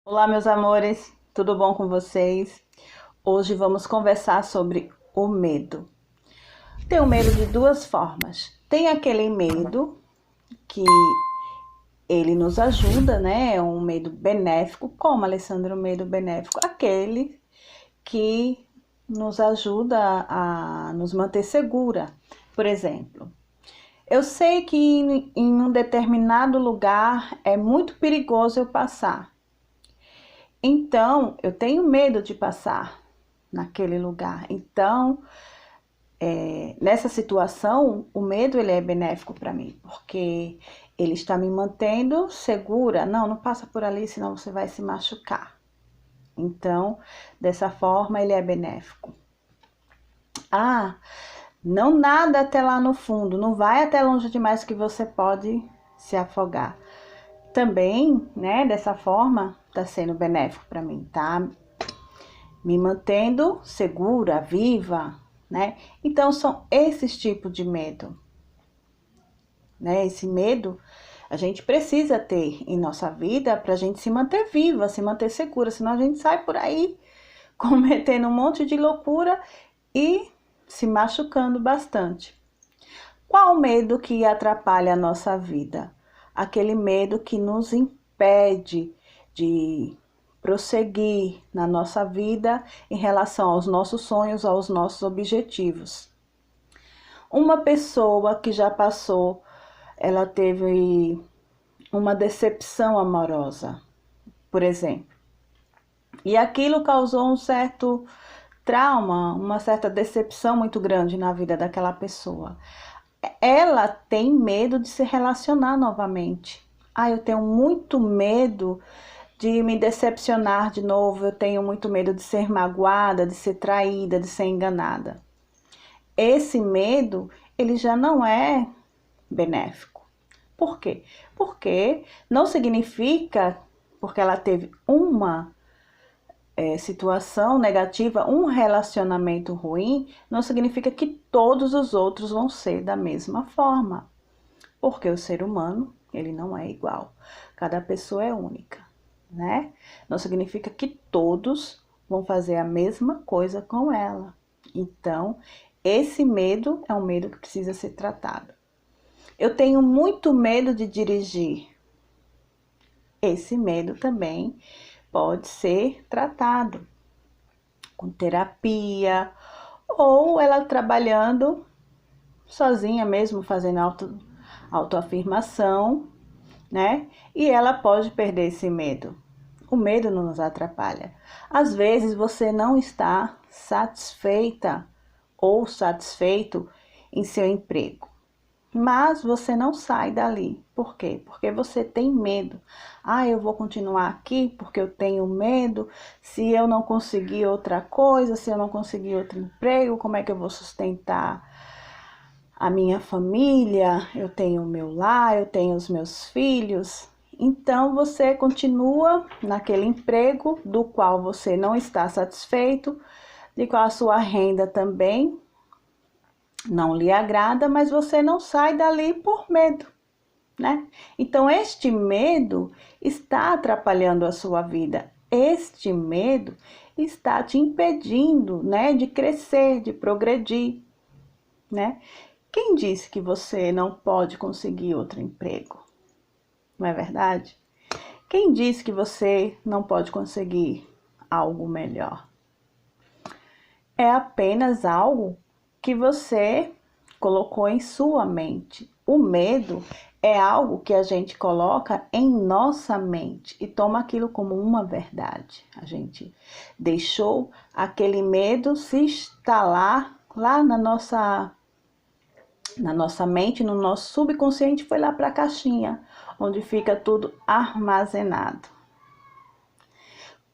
Olá, meus amores, tudo bom com vocês? Hoje vamos conversar sobre o medo. Tenho medo de duas formas. Tem aquele medo que ele nos ajuda, né? É um medo benéfico. Como, Alessandra, um medo benéfico? Aquele que nos ajuda a nos manter segura. Por exemplo, eu sei que em um determinado lugar é muito perigoso eu passar. Então, eu tenho medo de passar naquele lugar. Então, nessa situação, o medo ele é benéfico para mim, porque ele está me mantendo segura. Não, não passa por ali, senão você vai se machucar. Então, dessa forma, ele é benéfico. Ah, não nada até lá no fundo, não vai até longe demais que você pode se afogar. Também, né, dessa forma, está sendo benéfico para mim, tá? Me mantendo segura, viva, né? Então são esses tipos de medo, né? Esse medo a gente precisa ter em nossa vida para a gente se manter viva, se manter segura, senão a gente sai por aí cometendo um monte de loucura e se machucando bastante. Qual medo que atrapalha a nossa vida? Aquele medo que nos impede de prosseguir na nossa vida em relação aos nossos sonhos, aos nossos objetivos. Uma pessoa que já passou, ela teve uma decepção amorosa, por exemplo, e aquilo causou um certo trauma, uma certa decepção muito grande na vida daquela pessoa. Ela tem medo de se relacionar novamente. Ah, eu tenho muito medo de me decepcionar de novo, eu tenho muito medo de ser magoada, de ser traída, de ser enganada. Esse medo, ele já não é benéfico. Por quê? Porque não significa, porque ela teve uma situação negativa, um relacionamento ruim, não significa que todos os outros vão ser da mesma forma. Porque o ser humano, ele não é igual. Cada pessoa é única, né? Não significa que todos vão fazer a mesma coisa com ela. Então, esse medo é um medo que precisa ser tratado. Eu tenho muito medo de dirigir. Esse medo também pode ser tratado com terapia ou ela trabalhando sozinha mesmo, fazendo autoafirmação, né? E ela pode perder esse medo. O medo não nos atrapalha. Às vezes você não está satisfeita ou satisfeito em seu emprego, mas você não sai dali. Por quê? Porque você tem medo. Ah, eu vou continuar aqui porque eu tenho medo. Se eu não conseguir outra coisa, se eu não conseguir outro emprego, como é que eu vou sustentar a minha família? Eu tenho o meu lar, eu tenho os meus filhos. Então você continua naquele emprego do qual você não está satisfeito, de qual a sua renda também não lhe agrada, mas você não sai dali por medo, né? Então este medo está atrapalhando a sua vida. Este medo está te impedindo, né, de crescer, de progredir, né? Quem disse que você não pode conseguir outro emprego? Não é verdade? Quem disse que você não pode conseguir algo melhor? É apenas algo que você colocou em sua mente. O medo é algo que a gente coloca em nossa mente e toma aquilo como uma verdade. A gente deixou aquele medo se instalar lá na nossa mente, no nosso subconsciente, foi lá para a caixinha, onde fica tudo armazenado.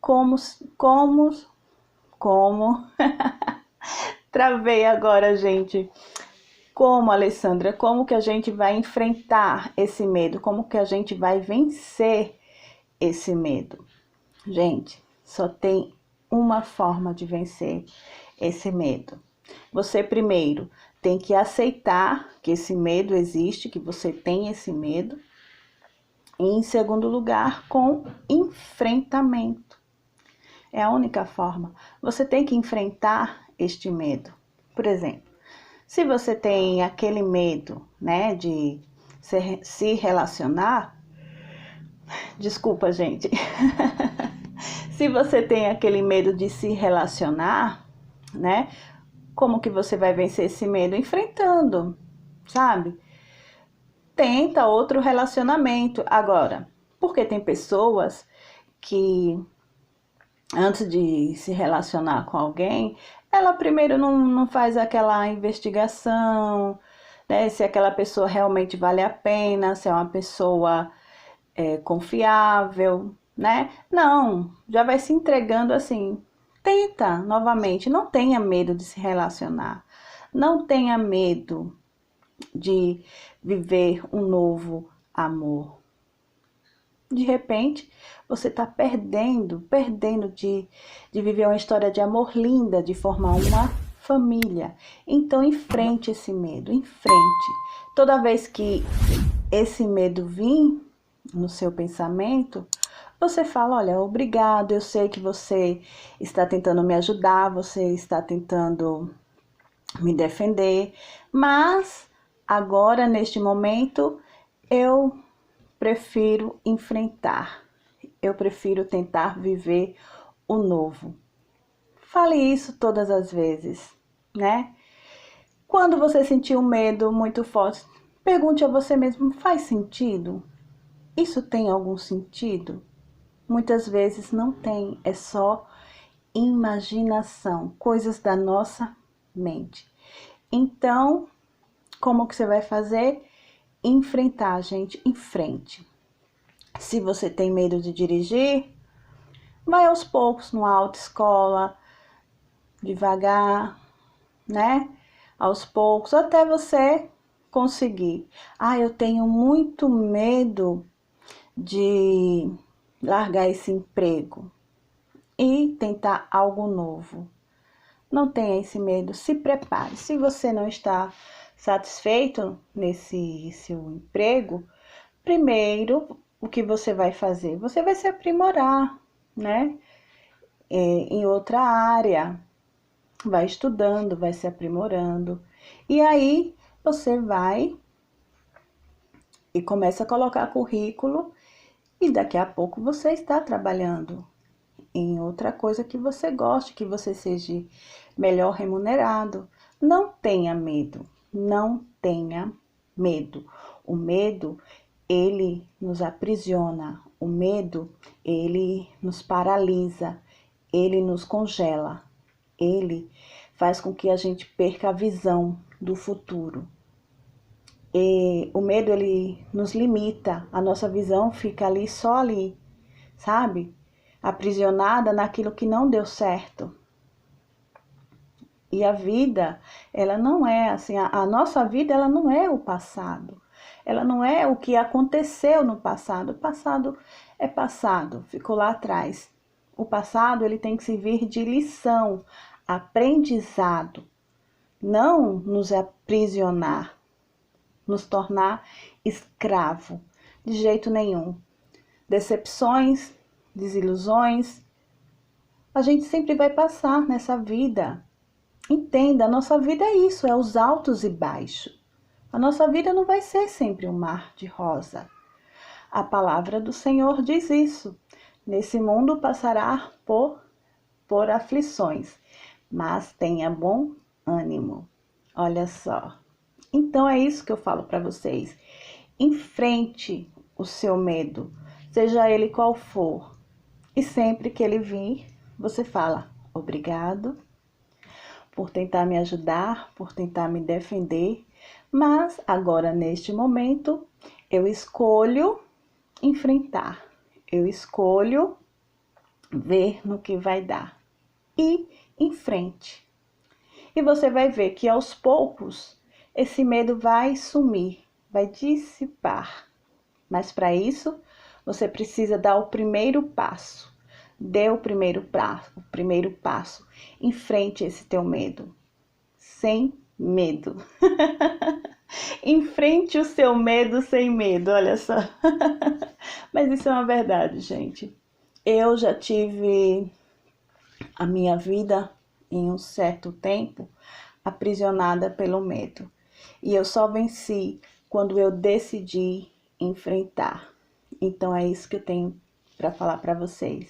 Como, como, travei agora, gente. Como, Alessandra, como que a gente vai enfrentar esse medo? Como que a gente vai vencer esse medo? Gente, só tem uma forma de vencer esse medo. Você primeiro tem que aceitar que esse medo existe, que você tem esse medo. E em segundo lugar, com enfrentamento. É a única forma. Você tem que enfrentar este medo. Por exemplo, se você tem aquele medo, né, de se relacionar, desculpa, gente. Se você tem aquele medo de se relacionar, né, como que você vai vencer esse medo? Enfrentando, sabe? Tenta outro relacionamento. Agora, porque tem pessoas que antes de se relacionar com alguém, ela primeiro não faz aquela investigação, né? Se aquela pessoa realmente vale a pena, se é uma pessoa confiável, né? Não, já vai se entregando assim. Tenta novamente, não tenha medo de se relacionar, não tenha medo de viver um novo amor. De repente, você está perdendo de viver uma história de amor linda, de formar uma família. Então, enfrente esse medo, enfrente. Toda vez que esse medo vir no seu pensamento, você fala, olha, obrigado, eu sei que você está tentando me ajudar, você está tentando me defender, mas agora, neste momento, eu prefiro enfrentar. Eu prefiro tentar viver o novo. Fale isso todas as vezes, né? Quando você sentir um medo muito forte, pergunte a você mesmo: faz sentido? Isso tem algum sentido? Muitas vezes não tem, é só imaginação, coisas da nossa mente. Então, como que você vai fazer? Enfrentar, gente, em frente. Se você tem medo de dirigir, vai aos poucos, numa autoescola, devagar, né? Aos poucos, até você conseguir. Ah, eu tenho muito medo de largar esse emprego e tentar algo novo. Não tenha esse medo, se prepare. Se você não está satisfeito nesse seu emprego, primeiro, o que você vai fazer? Você vai se aprimorar, né? Em outra área, vai estudando, vai se aprimorando. E aí, você vai e começa a colocar currículo e daqui a pouco você está trabalhando em outra coisa que você goste, que você seja melhor remunerado. Não tenha medo, não tenha medo. O medo, ele nos aprisiona. O medo, ele nos paralisa, ele nos congela. Ele faz com que a gente perca a visão do futuro. E o medo, ele nos limita, a nossa visão fica ali, só ali, sabe? Aprisionada naquilo que não deu certo. E a vida, ela não é assim, a nossa vida, ela não é o passado. Ela não é o que aconteceu no passado. O passado é passado, ficou lá atrás. O passado, ele tem que servir de lição, aprendizado. Não nos aprisionar, nos tornar escravo, de jeito nenhum. Decepções, desilusões, a gente sempre vai passar nessa vida. Entenda, a nossa vida é isso, é os altos e baixos. A nossa vida não vai ser sempre um mar de rosa. A palavra do Senhor diz isso. Nesse mundo passará por aflições, mas tenha bom ânimo. Olha só. Então é isso que eu falo para vocês. Enfrente o seu medo, seja ele qual for. E sempre que ele vir, você fala: obrigado por tentar me ajudar, por tentar me defender, mas agora neste momento eu escolho enfrentar. Eu escolho ver no que vai dar. E em frente. E você vai ver que aos poucos esse medo vai sumir, vai dissipar. Mas para isso, você precisa dar o primeiro passo. Dê o primeiro passo. Enfrente esse teu medo. Sem medo. Enfrente o seu medo sem medo, olha só. Mas isso é uma verdade, gente. Eu já tive a minha vida em um certo tempo aprisionada pelo medo. E eu só venci quando eu decidi enfrentar. Então é isso que eu tenho para falar para vocês.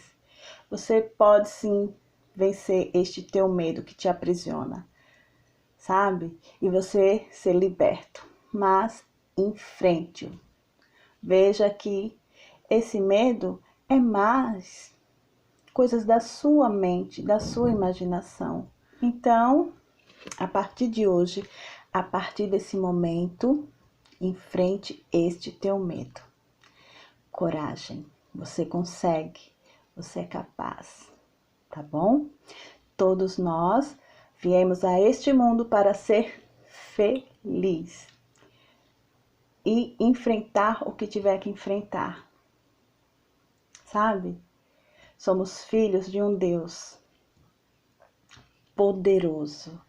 Você pode sim vencer este teu medo que te aprisiona, sabe? E você ser liberto, mas enfrente-o. Veja que esse medo é mais coisas da sua mente, da sua imaginação. Então, a partir de hoje, a partir desse momento, enfrente este teu medo. Coragem, você consegue, você é capaz, tá bom? Todos nós viemos a este mundo para ser feliz e enfrentar o que tiver que enfrentar, sabe? Somos filhos de um Deus poderoso.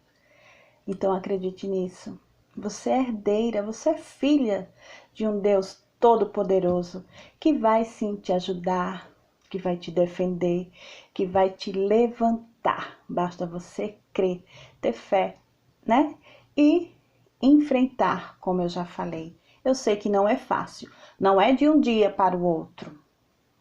Então acredite nisso. Você é herdeira, você é filha de um Deus todo-poderoso que vai sim te ajudar, que vai te defender, que vai te levantar. Basta você crer, ter fé, né? E enfrentar, como eu já falei. Eu sei que não é fácil, não é de um dia para o outro,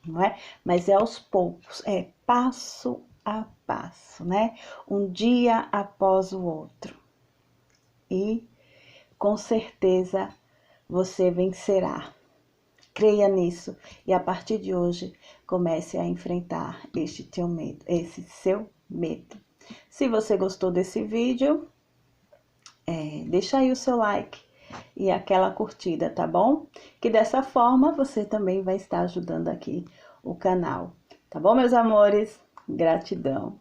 não é? Mas é aos poucos, é passo a passo, né? Um dia após o outro. E com certeza você vencerá. Creia nisso e a partir de hoje comece a enfrentar este teu medo, esse seu medo. Se você gostou desse vídeo, deixa aí o seu like e aquela curtida, tá bom? Que dessa forma você também vai estar ajudando aqui o canal. Tá bom, meus amores? Gratidão.